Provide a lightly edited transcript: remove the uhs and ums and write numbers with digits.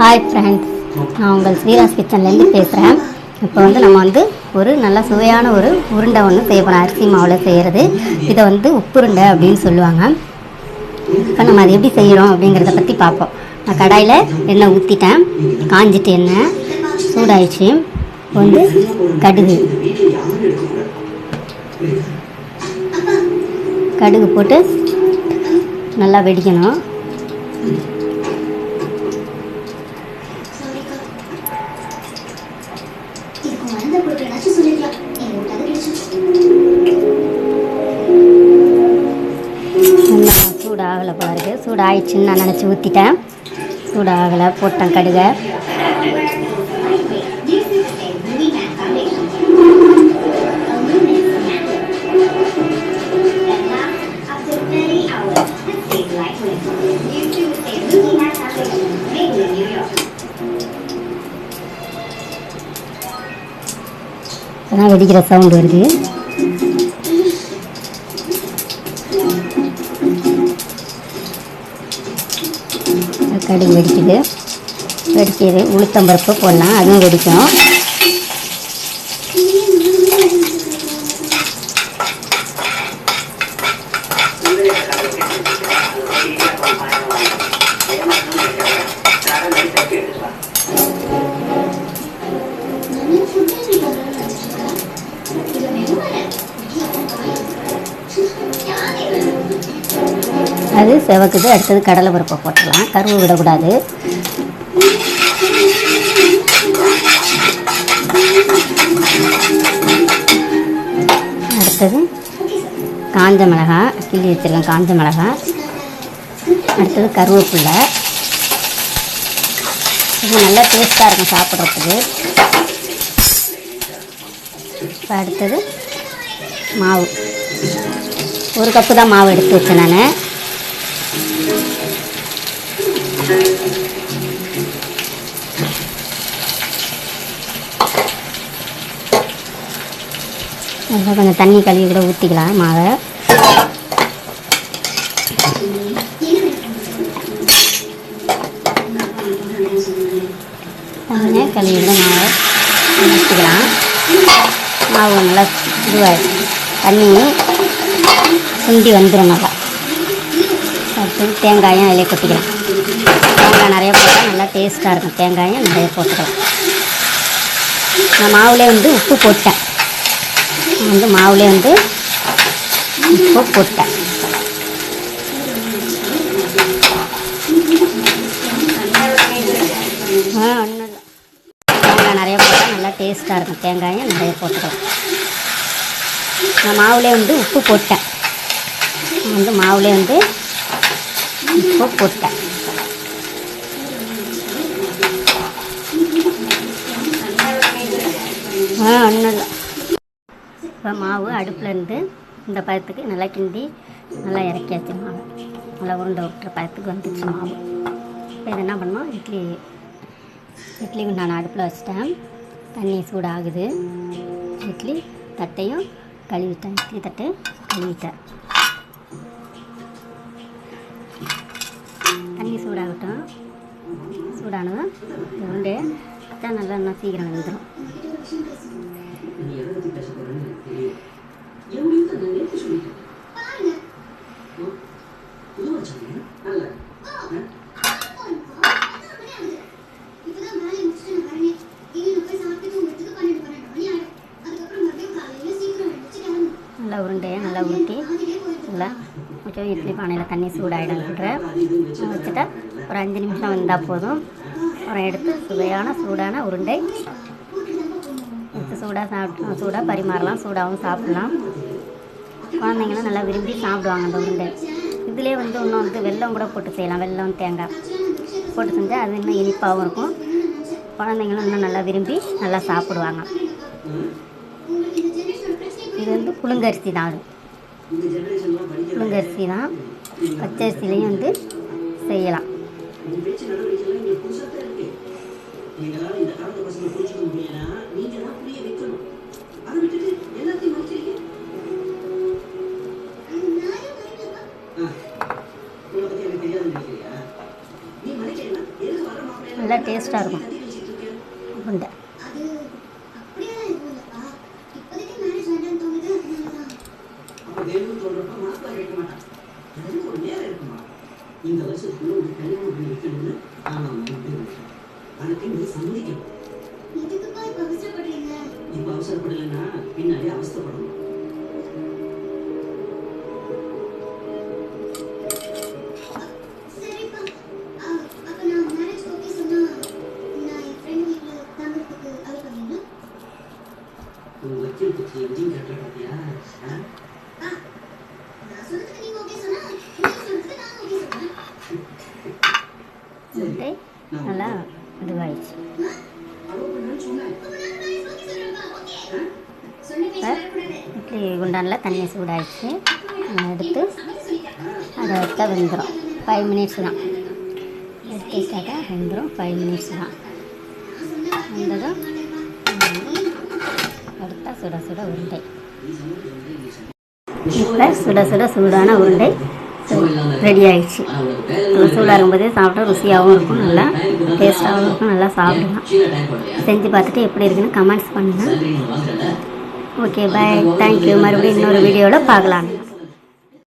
Hi friends, நான் உங்கள் ஸ்ரீராஸ் கிச்சன்லேருந்து பேசுகிறேன். இப்போ நம்ம ஒரு நல்ல சுவையான ஒரு உருண்டை ஒன்று செய்ய போகிறோம். அரிசி மாவில் செய்கிறது. இதை உப்புருண்டை அப்படின்னு சொல்லுவாங்க. இப்போ நம்ம அதை எப்படி செய்கிறோம் அப்படிங்கிறத பற்றி பார்ப்போம். நான் கடாயில் எண்ணெய் ஊற்றிட்டேன். காஞ்சிட்டு எண்ணெய் சூடாயிடுச்சு. கடுகு போட்டு நல்லா வெடிக்கணும். சூடாகலை பாருங்க, சூடாகிடுச்சின்னு நான் நினச்சி ஊற்றிட்டேன். சூடாகலை போட்டேன் கடுகை. வெடிக்கிற சவுண்ட் வருது. கடுகு வெடிக்குது. உளுத்தம்பருப்பு போடலாம், அதுவும் வெடிக்கும். அது செவக்குது. அடுத்தது கடலை பருப்பை போட்டுடலாம். கருவு விடக்கூடாது. அடுத்தது காஞ்ச மிளகாய், கிள்ளி வச்சிருக்கேன் காஞ்ச மிளகாய். அடுத்தது கருவேப்பிலை. இது நல்லா டேஸ்ட்டாக இருக்கும் சாப்பிட்றதுக்கு. இப்போ அடுத்தது மாவு. ஒரு கப்பு தான் மாவு எடுத்து வச்சேன் நான். கொஞ்சம் தண்ணி கழுவி கூட ஊற்றிக்கலாம் மாவை. தண்ணியை கழுவி கூட மாவை ஊற்றிக்கலாம். மாவு நல்லா இதுவாக தண்ணி சுண்டி வந்துடும் நல்லா. அடுத்தது தேங்காயும் அதிலே கொட்டிக்கலாம். தேங்காய் நிறைய போட்டால் நல்லா டேஸ்ட்டாக இருக்கும். தேங்காயும் நிறைய போட்டுக்கலாம். நான் மாவுலே உப்பு போட்டேன். மாவுலே உப்பு போட்டேன். தேங்காய் நிறைய போட்டால் நல்லா டேஸ்ட்டாக இருக்கும். தேங்காயும் நிறைய போட்டுக்கலாம். நான் மாவுலே உப்பு போட்டேன். மாவுலே உப்பு போட்டேன். ஒன்றும் இல்லை. இப்போ மாவு அடுப்புலேருந்து இந்த பதத்துக்கு நல்லா கிண்டி நல்லா இறக்கியாச்சு. மாவு நல்லா உருண்டை விட்டுற பதத்துக்கு வந்துடுச்சு மாவு. இப்போ இது என்ன பண்ணோம், இட்லி நான் அடுப்பில் வச்சிட்டேன். தண்ணி சூடாகுது. இட்லி தட்டையும் கழுவிட்டேன். இட்லி தட்டு கழுவிட்டேன். தண்ணி சூடாகட்டும். சூடானதும் உருண்டை தான் நல்லா இன்னும் சீக்கிரம் வந்துடும். நல்லா உருண்டையை நல்லா உருட்டி நல்லா கொஞ்சம் இட்லி பானையில் தண்ணி சூடாகிடுன்றேன் வச்சுட்டா ஒரு 5 நிமிஷம் வந்தால் போதும். அப்புறம் எடுத்து சூடான உருண்டை எடுத்து சூடாக பரிமாறலாம். சூடாகவும் சாப்பிடலாம். குழந்தைங்களும் நல்லா விரும்பி சாப்பிடுவாங்க அந்த உருண்டை. இதிலே இன்னும் வெல்லம் கூட போட்டு செய்யலாம். வெல்லம் தேங்காய் போட்டு செஞ்சால் அது இன்னும் இனிப்பாகவும் இருக்கும். குழந்தைங்களும் இன்னும் நல்லா விரும்பி நல்லா சாப்பிடுவாங்க. இது புழுங்கரிசி தான். புழுங்கரிசி தான். பச்சரிசிலையும் செய்யலாம். நல்லா டேஸ்ட்டாக இருக்கும் உருண்டை. இந்த வருஷத்துக்குள்ள ஒரு கல்யாணம் பண்ணி வைக்கணும்னு அதுக்கு நீ சம்மதிக்கணும். இப்ப அவசரப்படலைன்னா பின்னாலே அவசரப்படணும். உன் வக்கீல் பற்றி எங்கேயும் கேட்ட பார்த்தியா? உருண்டை நல்லா இதுவாகிடுச்சு. இட்லி குண்டானில் தண்ணி சூடாகிடுச்சு. எடுத்து அதை வச்சா வெந்துடும். 5 மினிட்ஸ் தான் எடுத்து வச்சாக்கா வெந்துடும். 5 மினிட்ஸ் தான் வெந்ததும் எடுத்தா சுட சுட உருண்டை. இப்போ சுட சுட சூடான உருண்டை ரெடி ஆகிடுச்சு. சூடாக இருக்கும்போதே சாப்பிட்டா ருசியாகவும் இருக்கும், நல்லா டேஸ்ட்டாகவும் இருக்கும். நல்லா சாப்பிடலாம். செஞ்சு பார்த்துட்டு எப்படி இருக்குன்னு கமெண்ட்ஸ் பண்ணுங்கள். ஓகே, பாய், தேங்க்யூ. மறுபடியும் இன்னொரு வீடியோவில் பார்க்கலாம்.